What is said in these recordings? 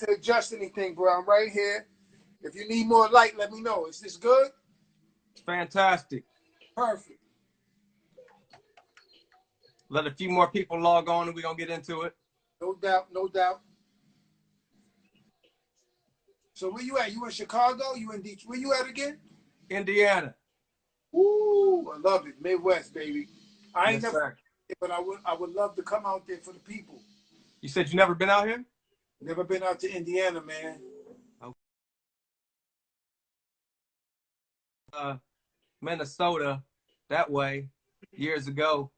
To adjust anything, bro. I'm right here. If you need more light, let me know. Is this good? It's fantastic. Perfect. Let a few more people log on and we're going to get into it. No doubt, no doubt. So where you at? You in Chicago? You in Detroit? Where you at again? Indiana. Ooh, I love it. Midwest, baby. I ain't Yes, never, sir. but I would love to come out there for the people. You said you never been out here? Never been out to Indiana, man. Minnesota that way years ago.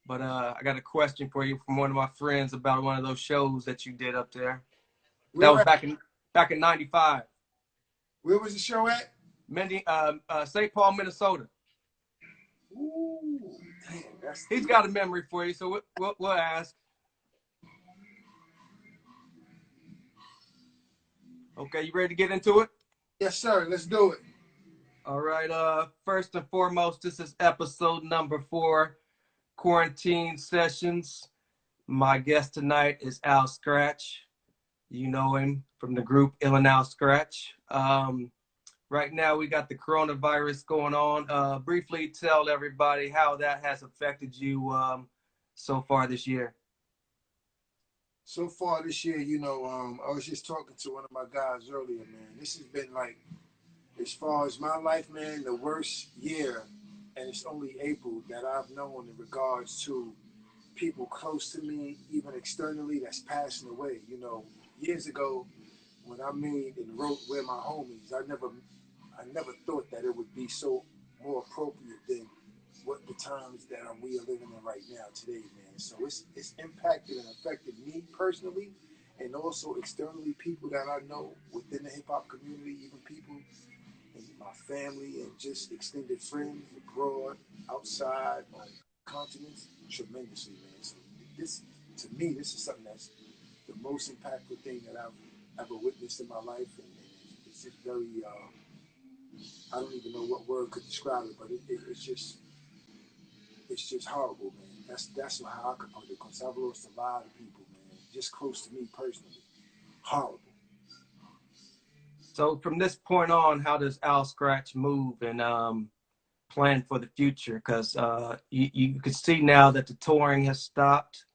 But I got a question for you from one of my friends about one of those shows that you did up there. That was back in '95. Where was the show at? St. Paul, Minnesota. Ooh, damn, He's got a memory for you, so we'll ask. Okay, you ready to get into it? Yes, sir. Let's do it. All right. First and foremost, this is episode number 4, Quarantine Sessions. My guest tonight is Al Skratch. You know him from the group Illinois Skratch. Right now, we got the coronavirus going on. Briefly tell everybody how that has affected you so far this year. So far this year, I was just talking to one of my guys earlier, man. This has been like, as far as my life, man, the worst year, and it's only April, that I've known in regards to people close to me, even externally, that's passing away. Years ago, when I made and wrote "We're My Homies," I never thought that it would be so more appropriate than what the times that we are living in right now today, man. So it's impacted and affected me personally, and also externally, people that I know within the hip hop community, even people in my family and just extended friends abroad, outside, on continents, tremendously, man. So this, to me, this is something that's the most impactful thing that I've ever witnessed in my life, and it's just very, I don't even know what word could describe it, but it's just horrible, man. That's how I could put it, because I've lost a lot of people, man, just close to me personally. Horrible. So from this point on, how does Al Skratch move and plan for the future? Because you can see now that the touring has stopped.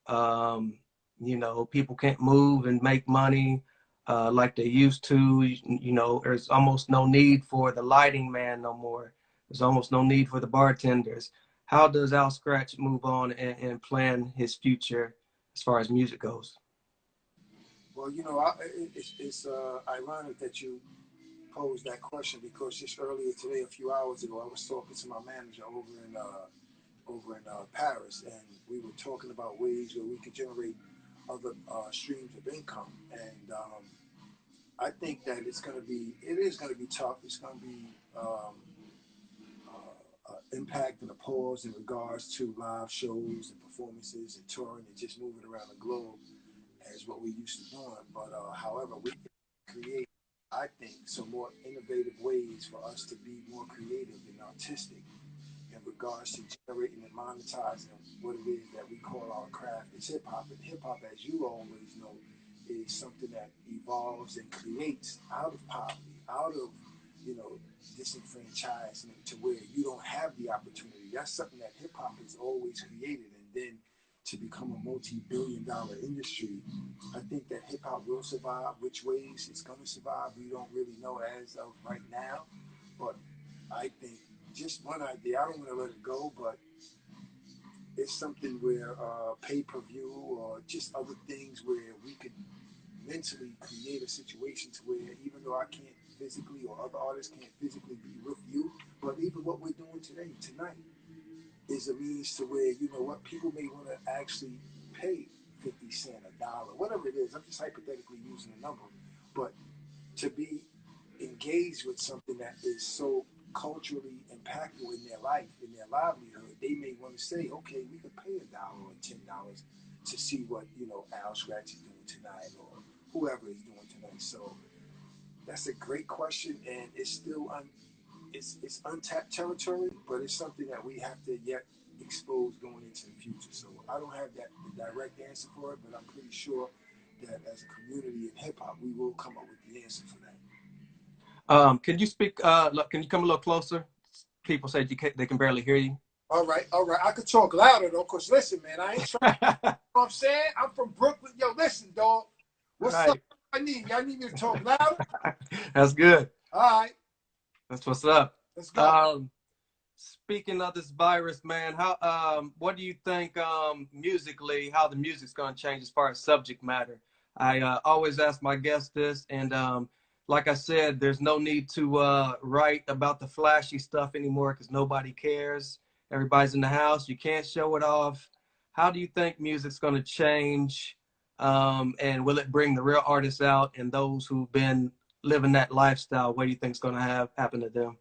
People can't move and make money like they used to. There's almost no need for the lighting man no more. There's almost no need for the bartenders. How does Al Skratch move on and plan his future as far as music goes? Well, it's ironic that you posed that question, because just earlier today, a few hours ago, I was talking to my manager over in Paris, and we were talking about ways where we could generate other streams of income. And I think that it is going to be tough. It's going to be impact and a pause in regards to live shows and performances and touring and just moving around the globe as what we used to doing. But however, we can create, I think, some more innovative ways for us to be more creative and artistic in regards to generating and monetizing what it is that we call our craft. It's hip hop, and hip hop, as you always know, is something that evolves and creates out of poverty, out of disenfranchisement, to where you don't have the opportunity. That's something that hip hop has always created, and then to become a multi-billion-dollar industry, I think that hip hop will survive. Which ways it's going to survive, we don't really know as of right now. But I think just one idea, I don't want to let it go, but it's something where pay-per-view or just other things where we could mentally create a situation to where, even though I can't physically, or other artists can't physically be with you, but even what we're doing tonight, is a means to where, people may want to actually pay 50 cents, $1, whatever it is. I'm just hypothetically using a number, but to be engaged with something that is so culturally impactful in their life, in their livelihood, they may want to say, okay, we could pay $1 or $10 to see what, Al Skratch is doing tonight, or whoever is doing tonight. So that's a great question, and it's still it's untapped territory, but it's something that we have to yet expose going into the future. So I don't have the direct answer for it, but I'm pretty sure that as a community in hip hop, we will come up with the answer for that. Can you speak? Can you come a little closer? People said they can barely hear you. All right. I could talk louder though, cause listen, man, I ain't trying. You know what I'm saying? I'm from Brooklyn. Yo, listen, dog. What's up? Y'all need me to talk louder? That's good. All right. That's what's up. Let's go. Speaking of this virus, man, what do you think musically, how the music's going to change as far as subject matter? I always ask my guests this, and like I said, there's no need to write about the flashy stuff anymore because nobody cares. Everybody's in the house. You can't show it off. How do you think music's going to change? And will it bring the real artists out and those who've been living that lifestyle? What do you think is going to happen to them?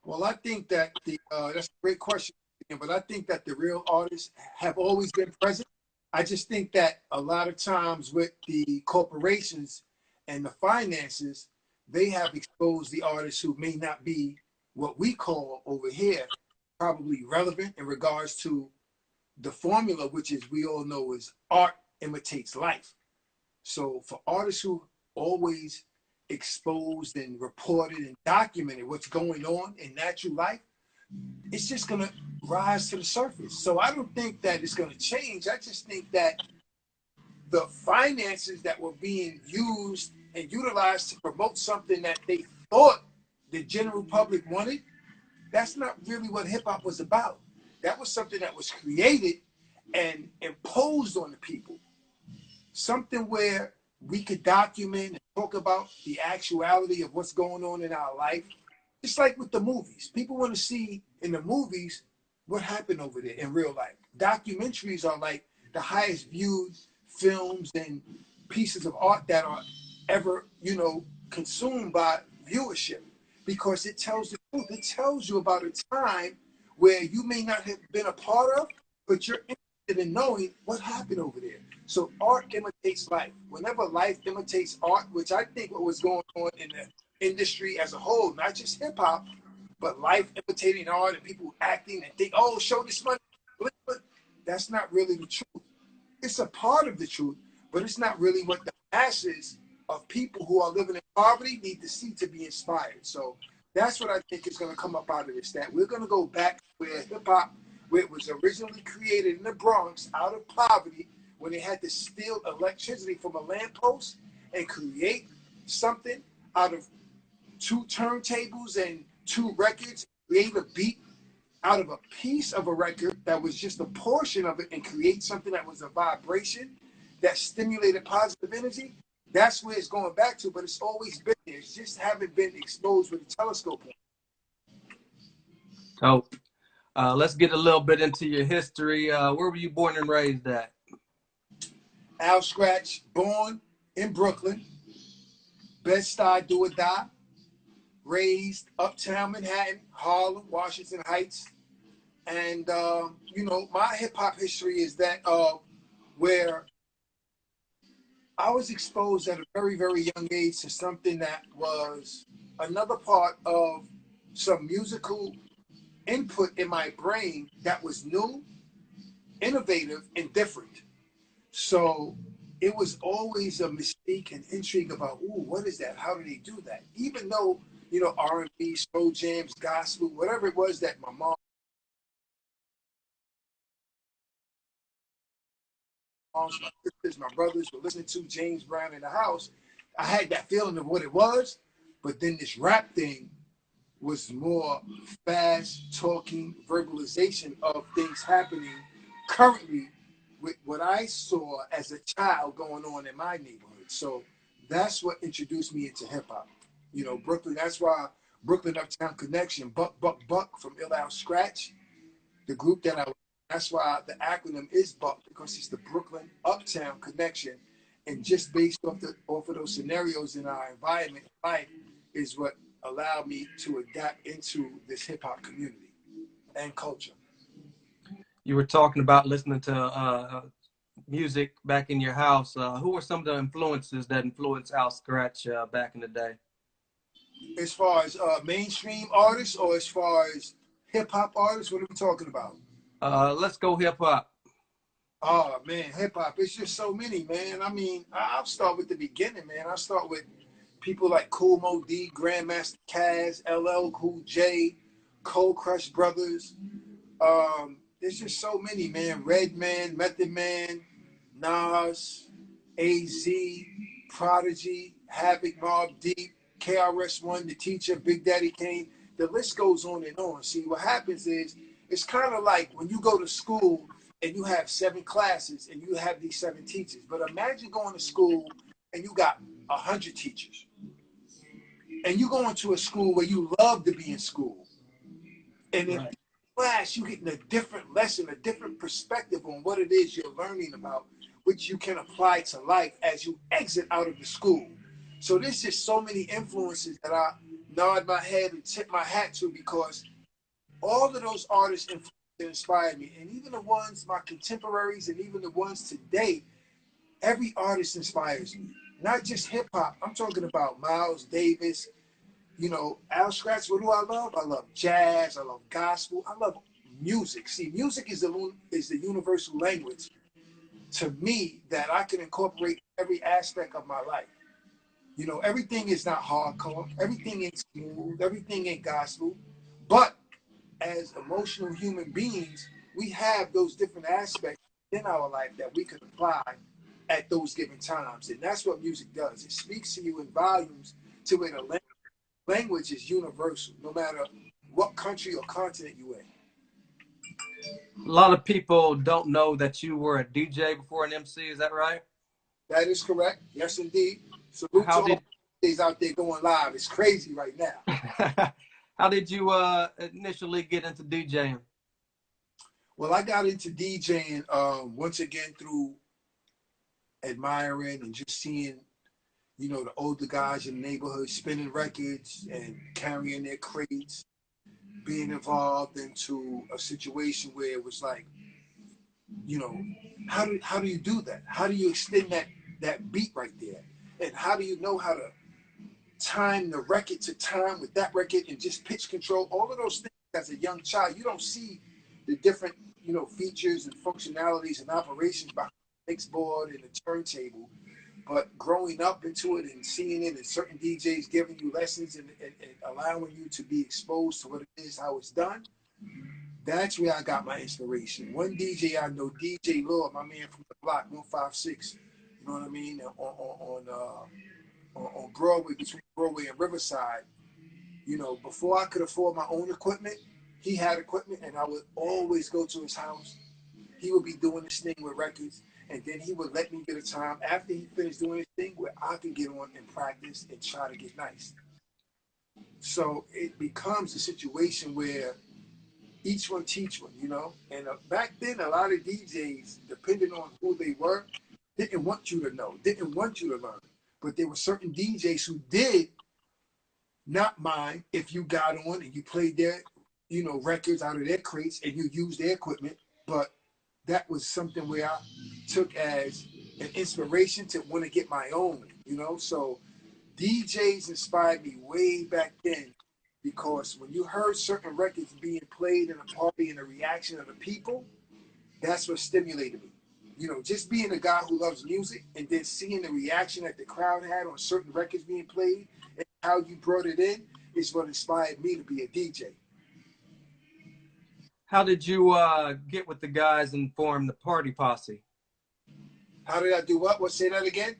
Well, I think that that's a great question, but I think that the real artists have always been present. I just think that a lot of times with the corporations and the finances, they have exposed the artists who may not be what we call over here probably relevant in regards to the formula, which is we all know is art imitates life. So for artists who always exposed and reported and documented what's going on in natural life, it's just going to rise to the surface. So I don't think that it's going to change. I just think that the finances that were being used and utilized to promote something that they thought the general public wanted, that's not really what hip hop was about. That was something that was created and imposed on the people. Something where we could document and talk about the actuality of what's going on in our life. It's like with the movies. People want to see in the movies what happened over there in real life. Documentaries are like the highest viewed films and pieces of art that are ever, consumed by viewership because it tells the truth. It tells you about a time where you may not have been a part of, but you're interested in knowing what happened over there. So art imitates life. Whenever life imitates art, which I think what was going on in the industry as a whole, not just hip hop, but life imitating art and people acting and think, oh, show this money. That's not really the truth. It's a part of the truth, but it's not really what the masses of people who are living in poverty need to see to be inspired. So that's what I think is going to come up out of this, that we're going to go back where hip hop, where it was originally created in the Bronx out of poverty, when they had to steal electricity from a lamppost and create something out of 2 turntables and 2 records, create a beat out of a piece of a record that was just a portion of it and create something that was a vibration that stimulated positive energy. That's where it's going back to, but it's always been there. It's just haven't been exposed with a telescope. Dope. Let's get a little bit into your history. Where were you born and raised at? Al Skratch, born in Brooklyn, Bed-Stuy, do or die, raised uptown Manhattan, Harlem, Washington Heights. And, my hip hop history is that where I was exposed at a very, very young age to something that was another part of some musical input in my brain that was new, innovative, and different. So it was always a mystique and intrigue about, ooh, what is that? How do they do that? Even though, R&B, slow jams, gospel, whatever it was that my mom, my sisters, my brothers were listening to, James Brown in the house, I had that feeling of what it was. But then this rap thing was more fast talking verbalization of things happening currently with what I saw as a child going on in my neighborhood. So that's what introduced me into hip hop. Brooklyn, that's why Brooklyn Uptown Connection, Buck, Buck, Buck from Al Skratch, the group that's why the acronym is Buck, because it's the Brooklyn Uptown Connection. And just based off of those scenarios in our environment, life is what allowed me to adapt into this hip hop community and culture. You were talking about listening to music back in your house. Who were some of the influences that influenced Al Skratch back in the day? As far as mainstream artists or as far as hip hop artists, what are we talking about? Let's go hip hop. Oh man, hip hop. It's just so many, man. I mean, I'll start with the beginning, man. I'll start with people like Cool Mo D, Grandmaster Caz, LL Cool J, Cold Crush Brothers. There's just so many, man. Redman, Method Man, Nas, AZ, Prodigy, Havoc, Mob Deep, KRS-One, The Teacher, Big Daddy Kane. The list goes on and on. See, what happens is it's kind of like when you go to school and you have 7 classes and you have these 7 teachers. But imagine going to school and you got 100 teachers. And you go into a school where you love to be in school. And in class, you're getting a different lesson, a different perspective on what it is you're learning about, which you can apply to life as you exit out of the school. So there's just so many influences that I nod my head and tip my hat to, because all of those artists inspired me. And even the ones, my contemporaries, and even the ones today, every artist inspires me. Not just hip hop. I'm talking about Miles Davis, you know, Al Skratch. What do I love? I love jazz. I love gospel. I love music. See, music is the universal language to me that I can incorporate every aspect of my life. You know, everything is not hardcore. Everything ain't smooth. Everything ain't gospel. But as emotional human beings, we have those different aspects in our life that we can apply at those given times. And that's what music does. It speaks to you in volumes to where the language is universal, no matter what country or continent you're in. A lot of people don't know that you were a DJ before an MC. Is that right? That is correct. Yes, indeed. Salute to all DJs out there going live. It's crazy right now. How did you initially get into DJing? Well, I got into DJing once again through admiring and just seeing, you know, the older guys in the neighborhood spinning records and carrying their crates, being involved into a situation where it was like, you know, how do you do that? How do you extend that beat right there? And how do you know how to time the record to time with that record and just pitch control? All of those things as a young child, you don't see the different, you know, features and functionalities and operations behind the mix board and the turntable. But growing up into it and seeing it, and certain DJs giving you lessons and allowing you to be exposed to what it is, how it's done, that's where I got my inspiration. One DJ I know, DJ Lord, my man from the block, 156, you know what I mean, on Broadway, between Broadway and Riverside. You know, before I could afford my own equipment, he had equipment, and I would always go to his house. He would be doing this thing with records, and then he would let me get a time after he finished doing his thing where I could get on and practice and try to get nice. So it becomes a situation where each one teach one, you know? And back then, a lot of DJs, depending on who they were, didn't want you to know, didn't want you to learn. But there were certain DJs who did not mind if you got on and you played their, you know, records out of their crates and you used their equipment. But that was something where I took as an inspiration to want to get my own, you know? So DJs inspired me way back then, because when you heard certain records being played in a party and the reaction of the people, that's what stimulated me. You know, just being a guy who loves music and then seeing the reaction that the crowd had on certain records being played and how you brought it in is what inspired me to be a DJ. How did you get with the guys and form the Party Posse? How did I do what? What, say that again?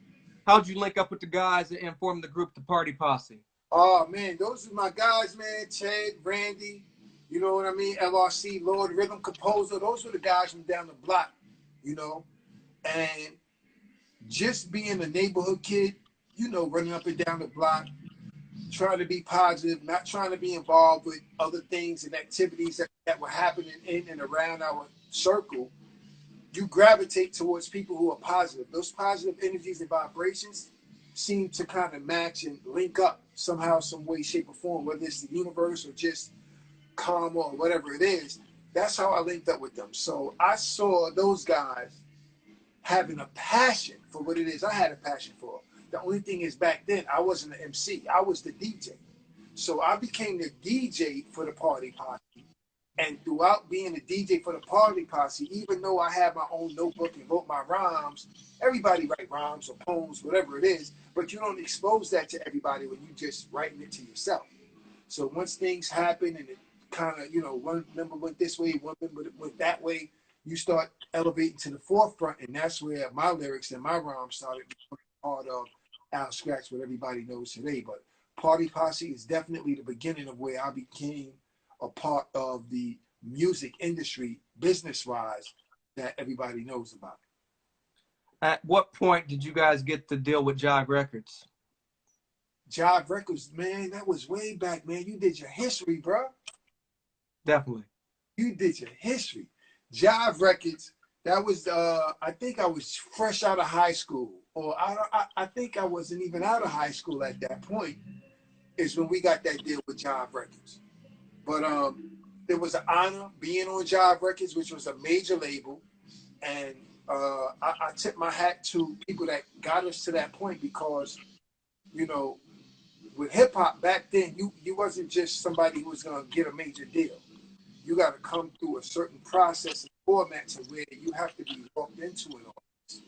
How did you link up with the guys and form the group, the Party Posse? Oh, man, those are my guys, man. Ted, Randy, you know what I mean? LRC, Lord, Rhythm Composer. Those were the guys from down the block, you know? And just being a neighborhood kid, you know, running up and down the block, trying to be positive, not trying to be involved with other things and activities that were happening in and around our circle, you gravitate towards people who are positive. Those positive energies and vibrations seem to kind of match and link up somehow, some way, shape, or form, whether it's the universe or just karma or whatever it is. That's how I linked up with them. So I saw those guys having a passion for what it is I had a passion for. The only thing is, back then, I wasn't an MC. I was the DJ. So I became the DJ for the Party Posse. And throughout being a DJ for the Party Posse, even though I had my own notebook and wrote my rhymes, everybody write rhymes or poems, whatever it is, but you don't expose that to everybody when you just writing it to yourself. So once things happen and it kind of, you know, one member went this way, one member went that way, you start elevating to the forefront, and that's where my lyrics and my rhymes started becoming part of Al Skratch, what everybody knows today. But Party Posse is definitely the beginning of where I became a part of the music industry, business-wise, that everybody knows about. At what point did you guys get to deal with Jive Records? Jive Records, man, that was way back, man. You did your history, bro. Definitely. You did your history. Jive Records, that was, I think I was fresh out of high school, or I think I wasn't even out of high school at that point, is when we got that deal with Jive Records. But it was an honor being on Jive Records, which was a major label. And I tip my hat to people that got us to that point, because, you know, with hip hop back then, you wasn't just somebody who was gonna get a major deal. You got to come through a certain process and format to where you have to be walked into an office.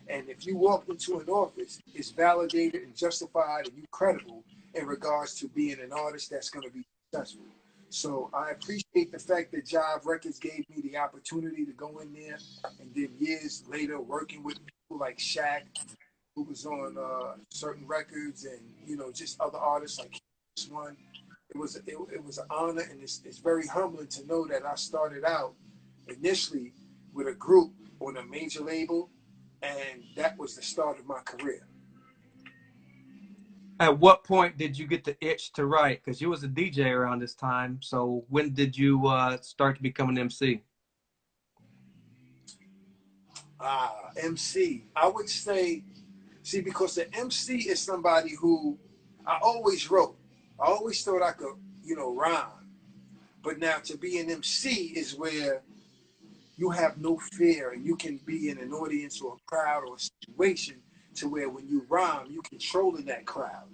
And if you walked into an office, it's validated and justified, and you credible in regards to being an artist that's going to be successful. So I appreciate the fact that Jive Records gave me the opportunity to go in there, and then years later working with people like Shaq, who was on certain records, and, you know, just other artists like this one. It was an honor, and it's very humbling to know that I started out initially with a group on a major label, and that was the start of my career. At what point did you get the itch to write? Because you was a DJ around this time. So when did you start to become an MC? MC. I would say, see, because the MC is somebody who I always wrote. I always thought I could, you know, rhyme. But now to be an MC is where you have no fear, and you can be in an audience or a crowd or a situation to where when you rhyme, you controlling that crowd.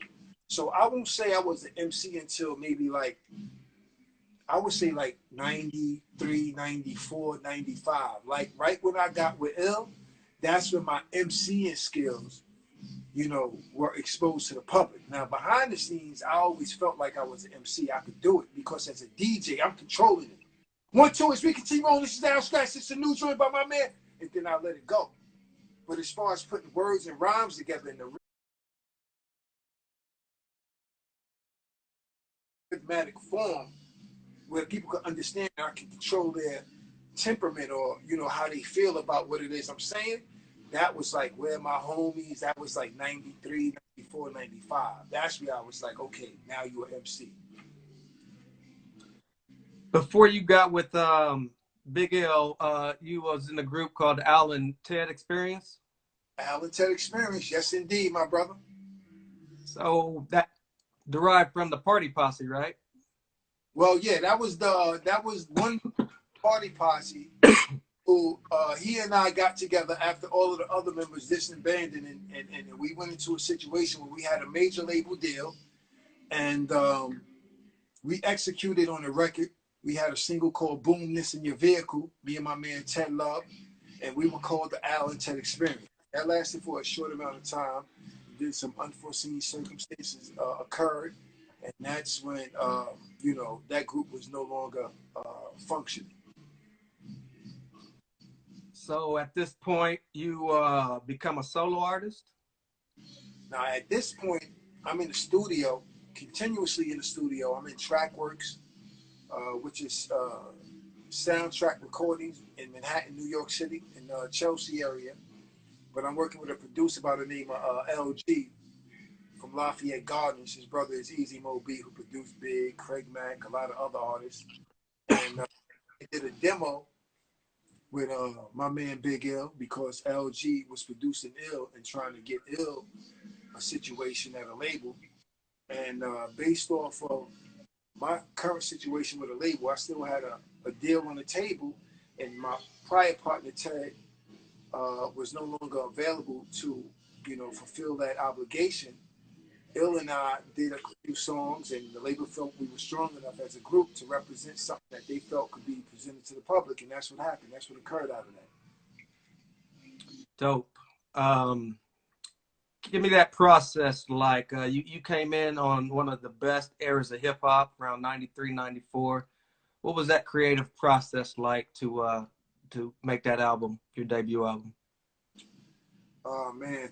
So I won't say I was an MC until maybe like, I would say like 93, 94, 95. Like right when I got with Ill, that's when my MCing skills, you know, were exposed to the public. Now, behind the scenes, I always felt like I was an MC. I could do it because as a DJ, I'm controlling it. 1, 2, as we continue on, this is Al Skratch. It's a new joint by my man, and then I let it go. But as far as putting words and rhymes together in the rhythmic form, where people can understand, I can control their temperament, or, you know, how they feel about what it is I'm saying, that was like where my homies, that was like 93, 94, 95. That's where I was like, okay, now you're an MC. Before you got with Big L, you was in a group called Al and Ted Experience. Al and Ted Experience, yes indeed, my brother. So that derived from the Party Posse, right? Well, yeah, that was one Party Posse who he and I got together after all of the other members disbanded, and we went into a situation where we had a major label deal, and we executed on a record. We had a single called Boom This in Your Vehicle, me and my man Ted Love, and we were called the Al and Ted Experience. That lasted for a short amount of time. Then some unforeseen circumstances occurred, and that's when, you know, that group was no longer functioning. So at this point, you become a solo artist? Now, at this point, I'm in the studio, continuously in the studio. I'm in Trackworks, which is soundtrack recordings in Manhattan, New York City, in the Chelsea area. But I'm working with a producer by the name of LG from Lafayette Gardens. His brother is Easy Mo B, who produced Big, Craig Mack, a lot of other artists. And I did a demo with my man Big Ill, because LG was producing Ill and trying to get Ill a situation at a label. And based off of my current situation with a label, I still had a deal on the table, and my prior partner Ted was no longer available to, you know, fulfill that obligation. Ill and I did a few songs, and the label felt we were strong enough as a group to represent something that they felt could be presented to the public, and that's what happened. That's what occurred out of that. Dope. Give me that process. Like you came in on one of the best eras of hip hop around 93, 94. What was that creative process like to make that album, your debut album? Oh man,